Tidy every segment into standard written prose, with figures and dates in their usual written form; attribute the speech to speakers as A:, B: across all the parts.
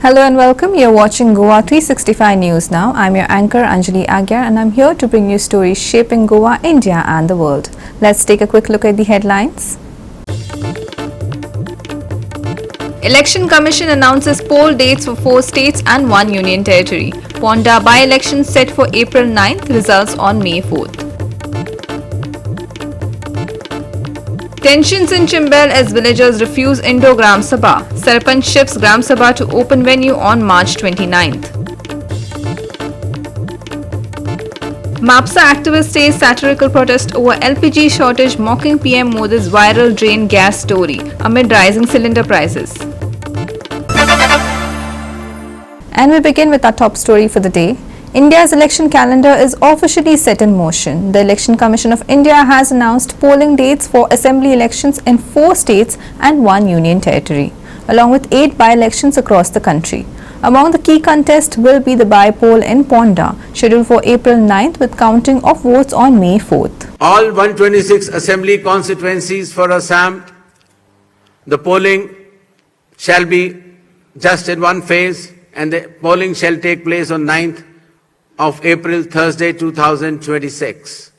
A: Hello and welcome. You're watching Goa 365 News now. I'm your anchor Anjali Agyar and I'm here to bring you stories shaping Goa, India and the world. Let's take a quick look at the headlines. Election Commission announces poll dates for 4 states and 1 union territory. Ponda by-election set for April 9th, results on May 4th. Tensions in Chimbel as villagers refuse indoor Gram Sabha. Sarpanch shifts Gram Sabha to open venue on March 29th. MAPSA activist says satirical protest over LPG shortage mocking PM Modi's viral drain gas story amid rising cylinder prices. And we begin with our top story for the day. India's election calendar is officially set in motion. The Election Commission of India has announced polling dates for assembly elections in 4 states and 1 union territory, along with 8 by-elections across the country. Among the key contests will be the by-poll in Ponda, scheduled for April 9th with counting of votes on May 4th.
B: All 126 assembly constituencies for Assam, the polling shall be just in one phase and the polling shall take place on 9th of April, Thursday, 2026.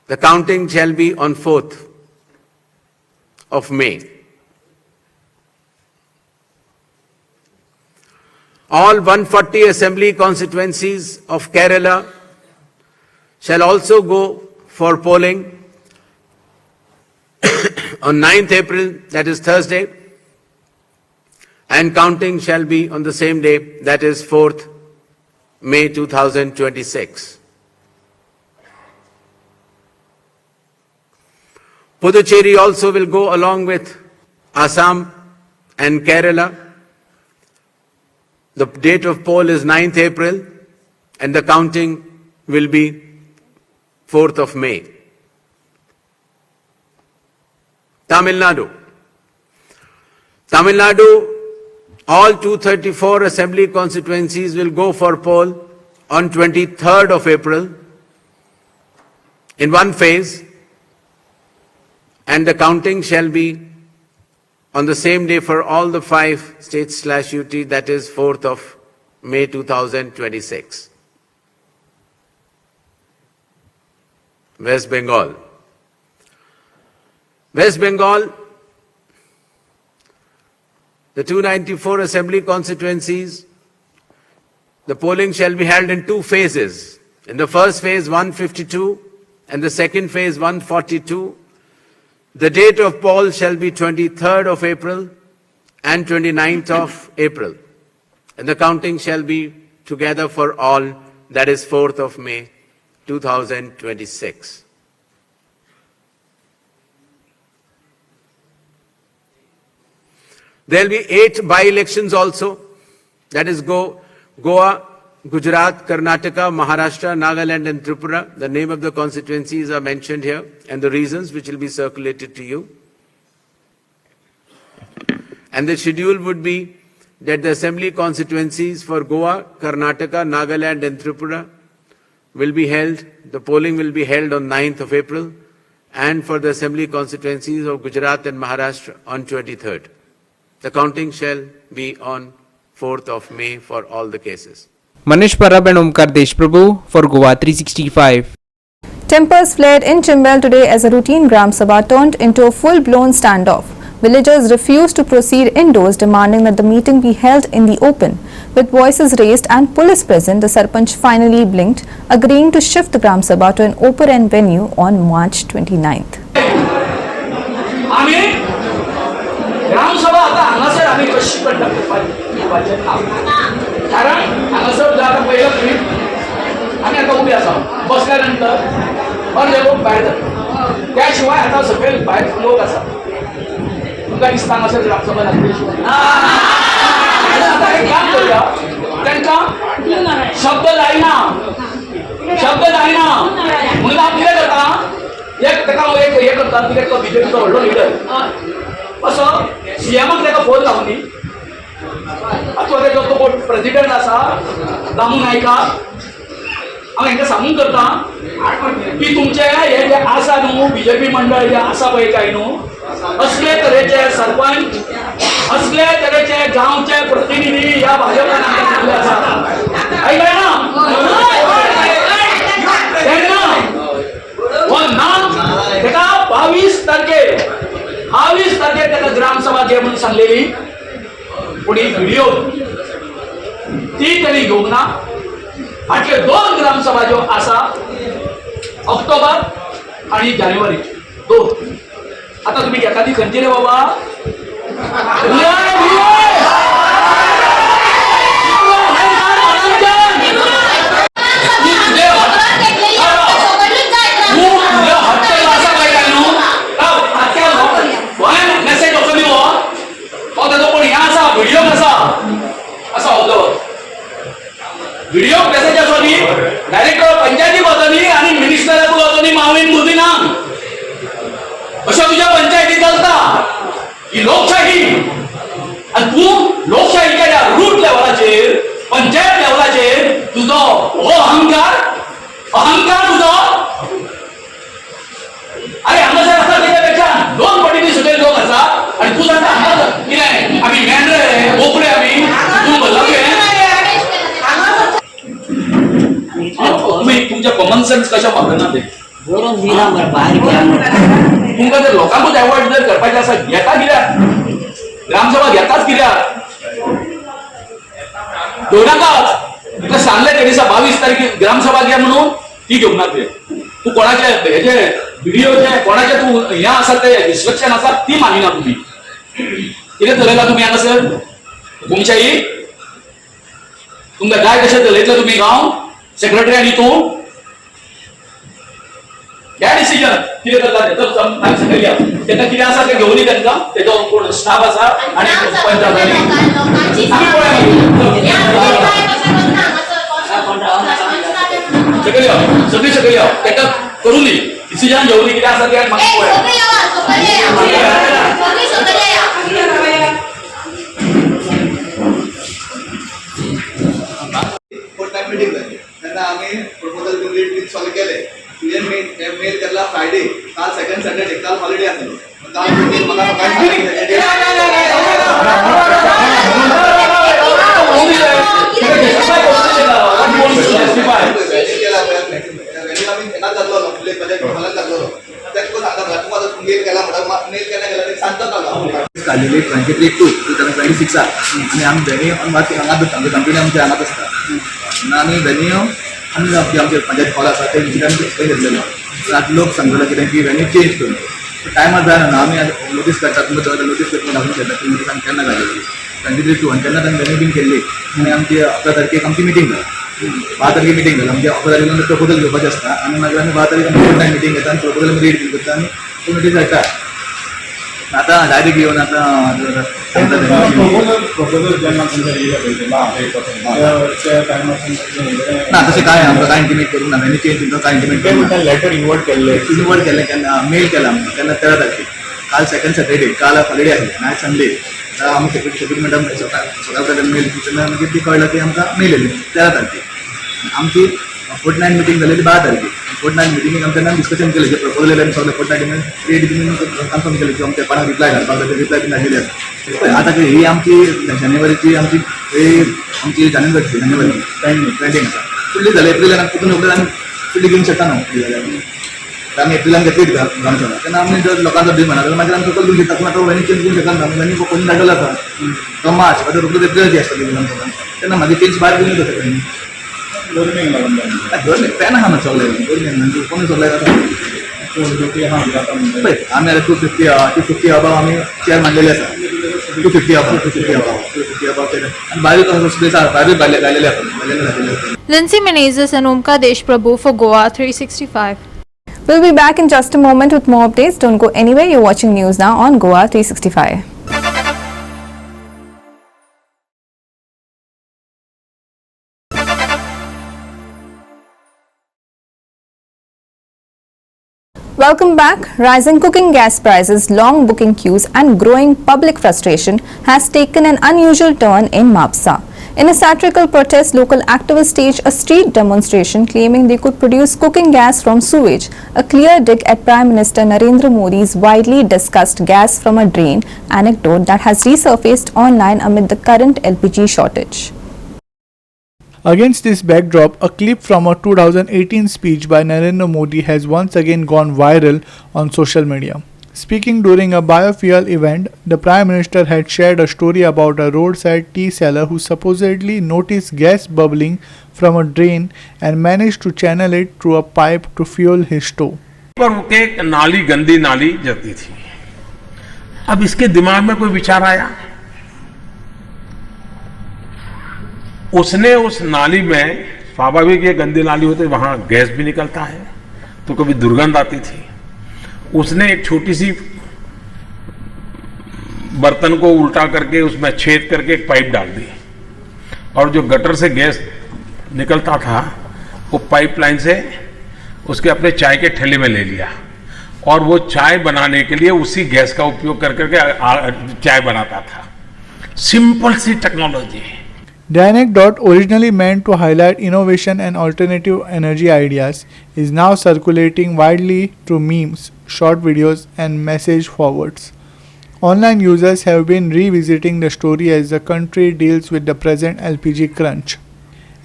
B: The counting shall be on 4th of May. All 140 assembly constituencies of Kerala shall also go for polling on 9th April, that is Thursday, and counting shall be on the same day, that is 4th May 2026. Puducherry also will go along with Assam and Kerala. The date of poll is 9th April and the counting will be 4th of May. Tamil Nadu, all 234 assembly constituencies will go for poll on 23rd of April in one phase and the counting shall be on the same day for all the 5 states/UT, that is 4th of May 2026. West Bengal, the 294 assembly constituencies, the polling shall be held in 2 phases. In the first phase, 152, and the second phase, 142. The date of poll shall be 23rd of April and 29th of April. And the counting shall be together for all, that is 4th of May 2026. There will be 8 by-elections also, that is Goa, Gujarat, Karnataka, Maharashtra, Nagaland and Tripura. The name of the constituencies are mentioned here and the reasons which will be circulated to you. And the schedule would be that the assembly constituencies for Goa, Karnataka, Nagaland and Tripura will be held, the polling will be held on 9th of April, and for the assembly constituencies of Gujarat and Maharashtra on 23rd. The counting shall be on 4th of May for all the cases.
C: Manish Parab and Omkar Deshprabhu for Goa 365.
A: Tempers flared in Chimbel today as a routine Gram Sabha turned into a full-blown standoff. Villagers refused to proceed indoors, demanding that the meeting be held in the open. With voices raised and police present, the Sarpanch finally blinked, agreeing to shift the Gram Sabha to an open-end venue on March 29th.
D: ग्राम सभा आता हांगासर आम्ही कशी conduct करपाचें काम कारण हांगासर जाता पहिलं ट्रीप आमी आतां उबी आसा बसल्या नंतर अर्दे लोक भायर जाता त्या शिवाय आतां सगळे भायर लोक आसा तुमकां दिसता हांगासर ग्राम सभा जातली आतां एक काम करूया तांकां शब्द जायना म्हणून हांव कितें करता एक ताका हे करता कितें तो बीजेपीचो व्हडलो लिडर असो सीएमाक ताका फोन लावन दी तो प्रेसिडेंट आसा दामू नायका हांव हांकां सांगून करता की तुमचे हे जे आसा न्हू बीजेपी मंडळ जे आसा पळय काय न्हू असले तरेचे सरपंच असले तरेचे गांवचे प्रतिनिधी तेका भाजपला नाकार केल्ले आसा आयकलाय ना तेन्ना हो नाम तेका 22 तारखेर तेका ग्रामसभा घे म्हणून सांगलेली पूण ही व्हिडिओ ती तरी घेवंक ना फाटले 2 ग्रामसभा ज्यो आसा ऑक्टोबर आणि जानेवारी 2 आता तुम्ही एखादी खंयची रे बाबा मेसेज वचोनी हो ताजो कोण हे आसा व्हिडिओ आसा होतो व्हिडिओ मेसेज वचोनी डायरेक्ट पंचायती वचोनी आणि मिनिस्टराक वचोनी मावेन मोदीना अशें तुज्या पंचायती चलता ही लोकशाही आणि तू लोकशाहीच्या या रूट लेवलाचेर पंचायत लेवलाचेर तुझो हो अहंकार तुझो अरे हांगासर आसा तेच्यापेक्षा 2 पटींनी सुद्धा लोक आसा आणि तू सांगता हांगा कितें आमी मेंढरे बोकडे आमी तू भरला तुम्ही तुमच्या कॉमन सेन्स कशा वापरना ते तुमकां जर लोकांकूच अवॉइड जर करपाचें आसा घेता कित्याक ग्रामसभा घेताच कित्याक घेवनाकाच तुका सांगलें ते दिसा 22 तारखेर ग्रामसभा घे म्हणून ती घेवंक ना तुवें तू कोणाचे हेजे व्हिडिओचे कोणाचे तू हें आसा ते डिस्ट्रक्शन आसा ती मानिना तुम्ही कितें चलयता तुमी हांगासर हुकुमशाही तुमकां जाय तशें चलयतले तुमी गांव सेक्रेटरी आनी तूं घ्या डिसिजन कितें करता तें सकयल्या तेका कितें आसा तें घेवनी तेंकां तेजो कोण स्टाफ आसा आनी सगळी सकयल्या तेका करून दी डिसिजन घेवनी कितें आसा तें म्हाका
E: मीटिंग जाली तेन्ना आमी प्रपोजल कंप्लीट सॉल्व केले तुवें मेल केला फ्रायडे काल सेकंड सॅटर्डे काल हॉलिडे आसलो काल काढलेली 23/2/2026 आणि आमी दोनी हांगा कंपनी आमच्या हांगाच आसता आमी दोनी आमी आमचे पंचायत हॉल आसा ते विजिटान एक्सप्लेन घेतलेलो आतां लोक सांगतलो कितें की वेन्यू चेंज करून टायमार जायना आमी नोटीस काडटा तुमकां नोटीस करपाक लागून घेता तुमी नोटीस आमी केन्ना घाललेली 23/2 आणि तेन्ना तांणी वेन्यू बीन केल्ली आनी आमची 11 तारखेक आमची मिटींग जाली 12 तारखेक मिटींग जाली आमच्या 11 तारखेक आमी प्रपोजल घेवपाचें आसता आनी मागीर आमी 12 तारखेक आमी फुल मिटींग घेता आनी प्रपोजल आमी रीड करता आनी तो मिटींग जाता आता डायरेक्ट येऊन आता ना तशें काय आमकां काय इंटिमेट करूंक ना वेन्यू चेंज तुमकां काय इंटिमेट करूंक लेटर इन्वर्ट केल्लें केन्ना मेल केला केन्ना 13 तारखेक काल सेकंड सॅटर्डे काल हॉलिडे आसली नायट संडे आमी सेक्रेटरी मॅडम सकाळ मेल तेन्ना मागीर ती कळ्ळां की आमकां मेल येयली 13 तारखेक आमची फोर्टनायट मिटींग जालेली 12 तारखेक फोर्टनायट मिटींगेक आमी तेन्ना डिस्कशन केलें जे प्रपोजल आमी सगळे फोर्टनायट क्रिएट कन्फर्म केलें की आमच्या कोणाक रिप्लाय घालपाक रिप्लाय बीन धाडलेली आसा आतां ही आमची जानेवारीची आमची जानेवारी पेंडींग आसा फुडली जाली एप्रिलान तितून आमी फुडली घेवंक शकता न्हू आमी एप्रिलान घेतली ग्रामसभा तेन्ना आमी जर लोकांचो डील म्हणा जाल्यार मागीर आमी टोटल घेवंक शकता पूण आतां वेन्यू चेंज करूंक शकना वेन्यू कोणी धाडलेलो आसा तो मार्च आतां रोखडीच एप्रिलाची आसतली ग्रामसभा तेन्ना मागीर चेंज भायर घेवन येता सगळ्यांनी गव्हर्मेंट पॅन आहा ना सगळे गव्हर्मेंट कोणी सगळे पळय आमी आतां 250 अबाव आमी चेअर मांडलेले आसा 250 अबाव आनी भायर स्पेस आहा भायर घालेले आसा
F: Lindsay Menezes and Omkar Deshprabhu for Goa 365.
A: We'll be back in just a moment with more updates. Don't go anywhere. You're watching news now on Goa 365. Welcome back. Rising cooking gas prices, long booking queues and growing public frustration has taken an unusual turn in Mapsa. In a satirical protest, local activists staged a street demonstration claiming they could produce cooking gas from sewage, a clear dig at Prime Minister Narendra Modi's widely discussed gas from a drain anecdote that has resurfaced online amid the current LPG shortage.
G: Against this backdrop, a clip from a 2018 speech by Narendra Modi has once again gone viral on social media. Speaking during a biofuel event, the Prime Minister had shared a story about a roadside tea seller who supposedly noticed gas bubbling from a drain and managed to channel it through a pipe to fuel his stove.
H: पर एक नाली, गंदी नाली जाती थी। अब इसके दिमाग में कोई विचार आया, उसने उस नाली में, स्वाभाविक ये गंदी नाली होती, वहां गैस भी निकलता है तो कभी दुर्गंध आती थी। उसने एक छोटी सी बर्तन को उल्टा करके उसमें छेद करके एक पाइप डाल दी और जो गटर से गैस निकलता था वो पाइपलाइन से उसके अपने चाय के ठेले में ले लिया और वो चाय बनाने के लिए उसी गैस का उपयोग कर करके चाय बनाता था। सिंपल सी technology.
G: The anecdote, originally meant to highlight innovation and alternative energy ideas, is now circulating widely through memes, short videos, and message forwards. Online users have been revisiting the story as the country deals with the present LPG crunch.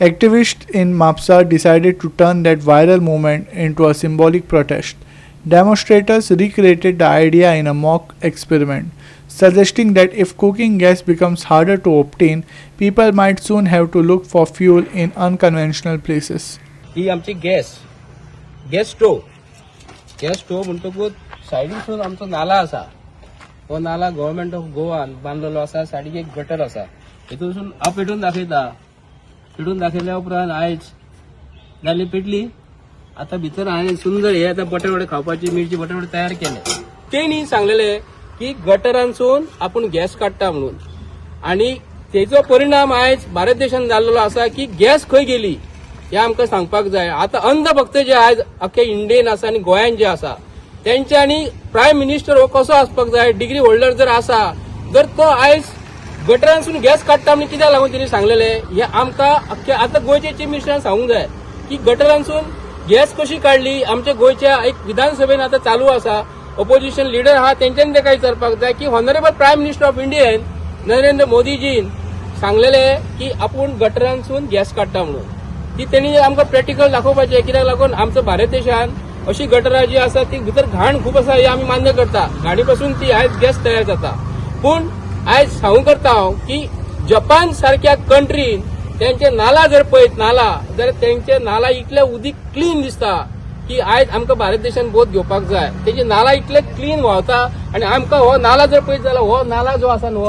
G: Activists in Mapsa decided to turn that viral moment into a symbolic protest. Demonstrators recreated the idea in a mock experiment, suggesting that if cooking gas becomes harder to obtain, people might soon have to look for fuel in unconventional places.
I: ही आमची gas stove म्हणटकूच सायडीसून आमचो नाला आसा, हो नाला government of गोवान बांदलेलो आसा, सायडीक एक गटर आसा, हितूनसून पेटून दाखयल्या उपरांत आयज जाली पेटली। आता भितर हांवें सुंदर हे आता बटाटे खावपाची मिरची बटाटे तयार केले। तेणी सांगलेले की गटरांसून आपण गॅस काडटा म्हणून, आणि तेचो परिणाम आयज भारत देशान जाल्लो आसा की गॅस खंय गेली हे आमकां सांगपाक जाय। आता अंधभक्त जे आयज अख्खे इंडियेन आसा आनी गोंयान जे आसा तेंच्यांनी प्रायम मिनिस्टर हो कसो आसपाक जाय, डिग्री होल्डर जर आसा जर तो आयज गटरांसून गॅस काडटा म्हणून कित्याक लागून तेणी सांगलेले हे आमकां अख्खे आता गोंयचे चीफ मिनिस्टरान सांगूंक जाय की गटरांसून गॅस कशी काडली। आमच्या गोंयच्या एक विधानसभेन आता चालू आसा, ऑपोजिशन लीडर आहा तेंच्यांनी तेका विचारपाक जाय की honourable prime minister of Indian Narendra मोदीजीन सांगलेले की आपूण गटरांसून गॅस काडटा म्हणून। ती तेणी आमकां प्रॅक्टिकल दाखोवपाचें, कित्याक लागून आमचो भारत देशान अशी गटरां जी आसा ती भितर घाण खूब आसा हे आमी मान्य करता, घाणी पासून ती आयज गॅस तयार जाता। पूण आयज सांगू करता हांव की जपान सारख्या कंट्रीन तेंचे नाला जर पळयत नाला जाल्यार तेंचे नाला इतले उदीक क्लीन दिसता की आयज आमकां भारत देशान बोध घेवपाक जाय। तेजे नाला इतले क्लीन व्हांवता आनी आमकां हो नाला जर पळयत जाल्यार हो नाला जो आसा न्हू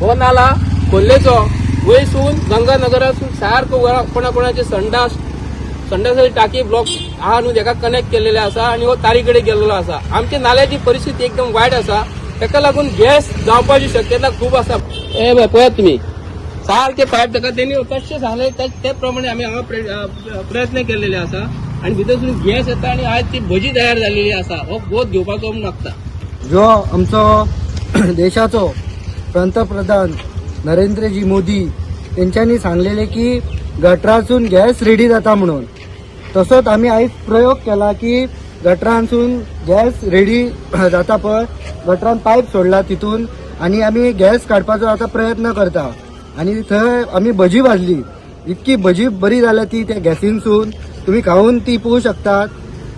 I: हो नाला खोल्लेचो वयसून गंगानगरासून सारको कोणाचे संडासाची टाकी ब्लॉक आहा न्हू तेका कनेक्ट केलेले आसा आनी हो तारी कडेन गेल्लो आसा। आमच्या नाल्याची परिस्थिती एकदम वायट आसा, तेका लागून गॅस जावपाची शक्यता खूब आसा। हे पळयात तुमी सारखे पायप ताका तेणी तशें सांगले ते प्रमाणे आमी हांगा प्रयत्न केलेले आसा आणि भितरसून गॅस येता आणि आज ती भजी तयार झालेली आसा। हो बोध घेवपाचो लागता।
J: जो आमचो देशाचो पंतप्रधान नरेंद्रजी मोदी त्यांच्यानी सांगलेले की गटरासून गॅस रेडी जाता म्हणून, तसोच आम्ही आयज प्रयोग केला की गटरांसून गॅस रेडी जाता पळय, गटरान पायप सोडला तितून आणि आम्ही गॅस काडपाचो आता प्रयत्न करता आणि थंय आम्ही भजी भाजली। इतकी भजी बरी जाल्या ती त्या गॅसीनसून, तुम्ही खाऊन ती पळोवंक शकतात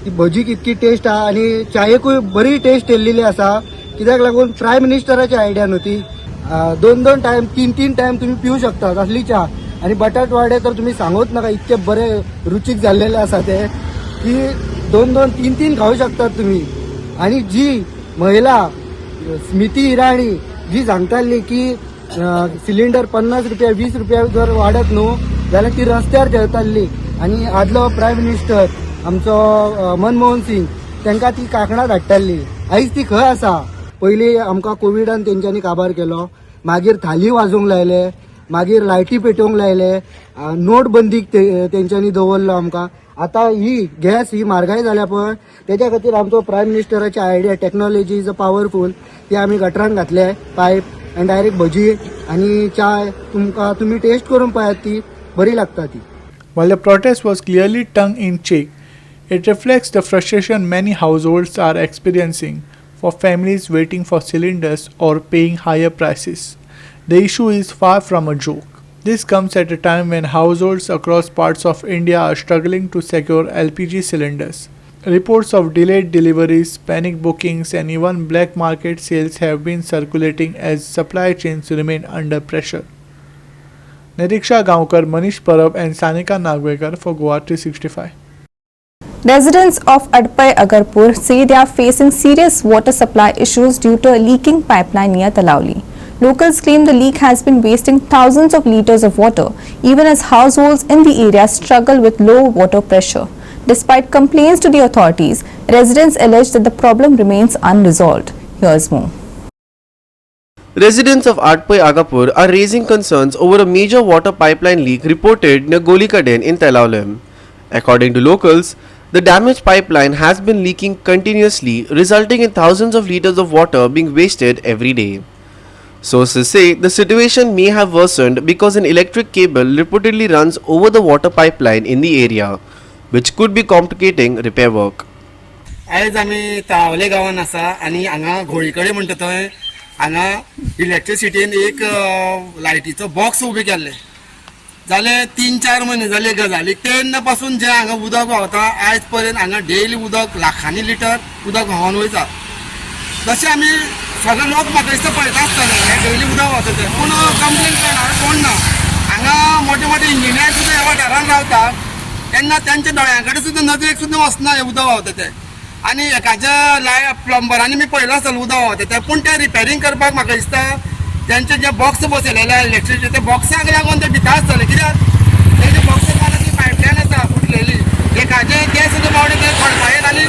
J: ती भजीक इतकी टेस्ट आहा आणि चायेकूय बरी टेस्ट येल्लेली आसा। कित्याक लागून प्रायम मिनिस्टराची आयडिया न्हू ती, 2-2 टायम 3-3 टायम तुम्ही पिवू शकतात असली च्या। आणि बटाट वाडे तर तुम्ही सांगूच नका इतके बरे रुचीक झालेले आसा ते की 2-2, 3-3 खाऊ शकतात तुम्ही। आणि जी महिला स्मृती इराणी जी सांगताली की सिलिंडर 50 रुपया 20 रुपया जर वाढत न्हू जाल्यार ती रस्त्यार देंवताली, आणि आदलो प्रायम मिनिस्टर आमचो मनमोहन सिंग तांकां ती कांकणां धाडटाली। आयज ती खंय आसा? पयलीं आमकां कोविडान तेंच्यांनी काबार केलो, मागीर थाली वाजोवंक लायले, मागीर लायटी पेटोवंक लायले, नोटबंदीक तेंच्यांनी दवरलो आमकां। आता ही गॅस ही म्हारगाय जाल्या पळय तेच्या खातीर आमचो प्रायम मिनिस्टराची idea technology is a powerful, ती आमी गटरान घातले पायप आनी डायरेक्ट भजी आनी चाय तुम्ही टेस्ट करून पळयात, ती बरी लागता ती.
G: While the protest was clearly tongue in cheek, it reflects the frustration many households are experiencing for families waiting for cylinders or paying higher prices. The issue is far from a joke. This comes at a time when households across parts of India are struggling to secure LPG cylinders. Reports of delayed deliveries, panic bookings, and even black market sales have been circulating as supply chains remain under pressure. Nariksha Gaonkar, Manish Parab, and Sanika Nagwekar for Goa 365.
A: Residents of Adpai Agarpur say they are facing serious water supply issues due to a leaking pipeline near Talauli. Locals claim the leak has been wasting thousands of liters of water, even as households in the area struggle with low water pressure. Despite complaints to the authorities, residents allege that the problem remains unresolved. Here's more.
K: Residents of Adpai Agapur are raising concerns over a major water pipeline leak reported near Golikaden in Telaulim. According to locals, the damaged pipeline has been leaking continuously, resulting in thousands of liters of water being wasted every day. Sources say the situation may have worsened because an electric cable reportedly runs over the water pipeline in the area, which could be complicating repair work.
J: आयज आमी तावले गांवांत आसा आनी हांगा घोळीकडे म्हणटा थंय हांगा इलेक्ट्रिसिटीन एक लायटीचो बॉक्स उबे केल्ले जाले 3-4 म्हयने जाले गजाली. तेन्ना पासून जे हांगा उदक व्हांवता आयज पर्यंत हांगा डेली उदक लाखांनी लिटर उदक व्हांवन वयता. जशें आमी सगळे लोक म्हाका दिसता पळयता आसतले हे डेली उदक व्हांवता ते, पूण कंप्लेन करणारे कोण ना. हांगा मोठे मोठे इंजिनियर सुद्दां ह्या वाठारांत रावतात तेन्ना त्यांच्या दोळ्यां कडेन सुद्दां नदरेक सुद्दां वचना हे उदक व्हांवता ते. आनी एकाच्या प्लंबरांनी मी पळयलो आसतलें उदक व्हांवता ते, पूण ते रिपेरींग करपाक म्हाका दिसता त्यांचे जे बॉक्स बसयलेले इलेक्ट्रिसिटी ते बॉक्साक लागून ते भिता आसतले. कित्याक तेजे बॉक्साक ती पायपलायन आसा फुटलेली, एकाचे ते सुद्दां बावडे ते खडपायेन आनी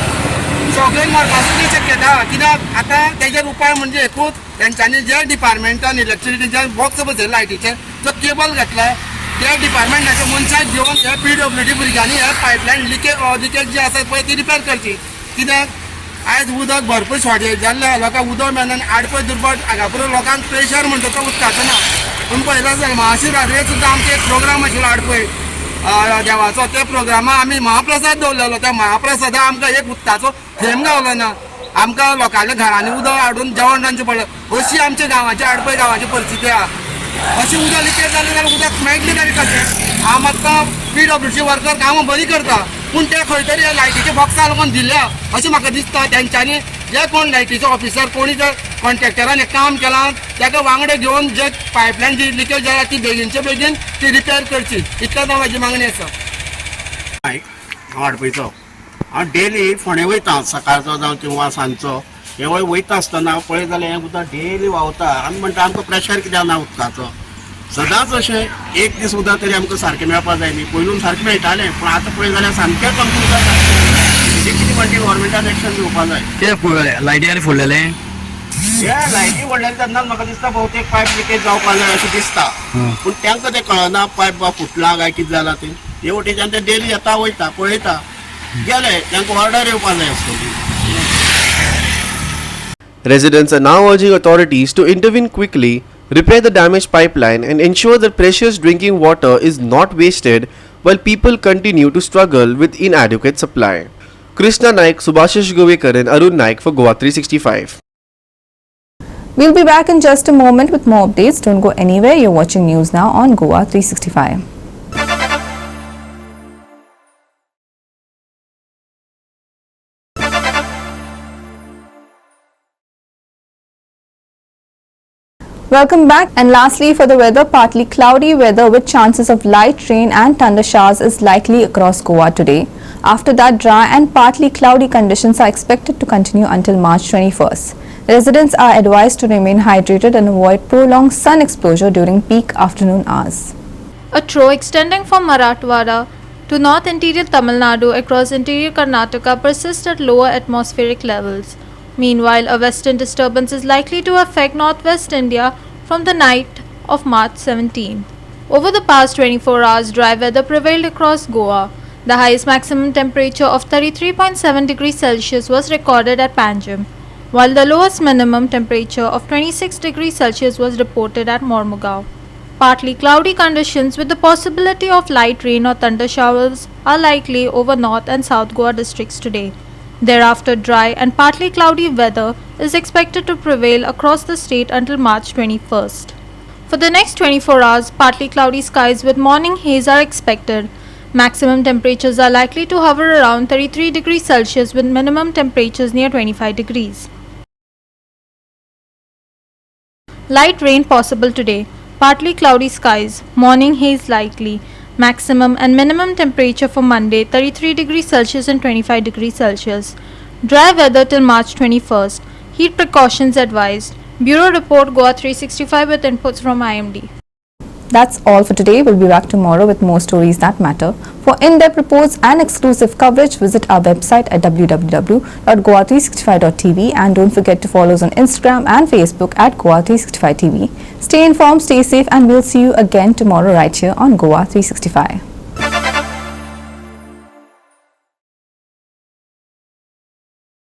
J: सगळें मरपाची शक्यता. कित्याक आतां तेजेर उपाय म्हणजे एकूच, तेंच्यांनी जे डिपार्टमेंटान इलेक्ट्रिसिटीचे बॉक्स बसयले लायटीचे जो केबल घातला त्या डिपार्टमेंटाच्या मनशाक घेवन हे PWD भुरग्यांनी हे पायपलायन लिकेज जी आसा पळय ती रिपेर करची. कित्याक आयज उदक भरपूर शॉर्टेज जाल्ले, लोकांक उदक मेळना. आडपय दुर्बट आगापुरा लोकांक प्रेशर म्हणटा तो उदकाचो ना. पूण पळयलो आसतलें महाशिवरात्रेक सुद्दां आमचो एक प्रोग्राम आशिल्लो आडपय देवाचो. त्या प्रोग्रामाक आमी महाप्रसाद दवरलेलो. त्या महाप्रसादाक आमकां एक उदकाचो थेंब गावलो ना. आमकां लोकांच्या घरांनी उदक हाडून जेवण रांदचें पडलें. अशी आमच्या गांवाची आडपय गांवाची परिस्थिती आहा. अशी उदक लिकेज जालें जाल्यार उदक मेळटलें तरी कशें? हांव मागता PWD वर्कर कामां बरी करता, पूण ते खंय तरी लायटीचे बॉक्सा लागून दिल्या अशें म्हाका दिसता. तेंच्यांनी जे कोण लायटीचो ऑफिसर कोणी जर कॉन्ट्रॅक्टरान हें काम केलां ताका वांगडा घेवन जे पायपलायन जी लिकेज जाला ती बेगीनचे बेगीन ती रिपेर करची, इतल्याच म्हाजी मागणी आसा.
L: हांव आडपयचो, हांव डेली फोंडे वयता सकाळचो जावं किंवा सांजचो. हे वय वयता आसतना पळय जाल्यार हें उदक डेली व्हांवता. आमी म्हणटा आमकां प्रेशर कित्याक ना उदकाचो. सदांच अशें एक दीस उदक तरी आमकां सारकें मेळपाक जाय न्ही. पयलून सारकें मेळटालें, पूण आतां पळय जाल्यार सामकें कमी उदक जाता. कितें म्हणजे गव्हर्मेंटान एक्शन घेवपाक जाय.
D: ते लायटी आनी फोडलेले
L: हे लायटी फोडलेले तेन्ना म्हाका दिसता भोवतेक पायप लिकेज जावपाक जाय अशें दिसता. पूण तांकां तें कळना पायप बा फुटला काय कितें जाला तें. हे वटेच्यान ते डेली येता वयता पळयता गेले, तांकां ऑर्डर येवपाक जाय आसतली.
K: Residents are now urging authorities to intervene quickly, repair the damaged pipeline, and ensure that precious drinking water is not wasted while people continue to struggle with inadequate supply. Krishna Naik, Subhashish Govekar, and Arun Naik for Goa 365.
A: We'll be back in just a moment with more updates. Don't go anywhere. You're watching news now on Goa 365. Welcome back. And lastly, for the weather, partly cloudy weather with chances of light rain and thunder showers is likely across Goa today. After that, dry and partly cloudy conditions are expected to continue until March 21st. Residents are advised to remain hydrated and avoid prolonged sun exposure during peak afternoon hours.
F: A trough extending from Marathwada to north interior Tamil Nadu across interior Karnataka persists at lower atmospheric levels. Meanwhile, a western disturbance is likely to affect northwest India from the night of March 17. Over the past 24 hours, dry weather prevailed across Goa. The highest maximum temperature of 33.7 degrees Celsius was recorded at Panjim. while the lowest minimum temperature of 26 degrees Celsius was reported at Mormugao. Partly cloudy conditions with the possibility of light rain or thunder showers are likely over North and South Goa districts today. Thereafter, dry and partly cloudy weather is expected to prevail across the state until March 21st. For the next 24 hours, partly cloudy skies with morning haze are expected. Maximum temperatures are likely to hover around 33 degrees Celsius with minimum temperatures near 25 degrees. Light rain possible today. Partly cloudy skies, morning haze likely. Maximum and minimum temperature for Monday 33 degrees Celsius and 25 degrees Celsius. Dry weather till March 21st. Heat precautions advised. Bureau Report Goa 365 with inputs from IMD.
A: That's all for today. We'll be back tomorrow with more stories that matter. For in-depth reports and exclusive coverage, visit our website at www.goa365.tv and don't forget to follow us on Instagram and Facebook at Goa365TV. Stay informed, stay safe, and we'll see you again tomorrow right here on Goa 365.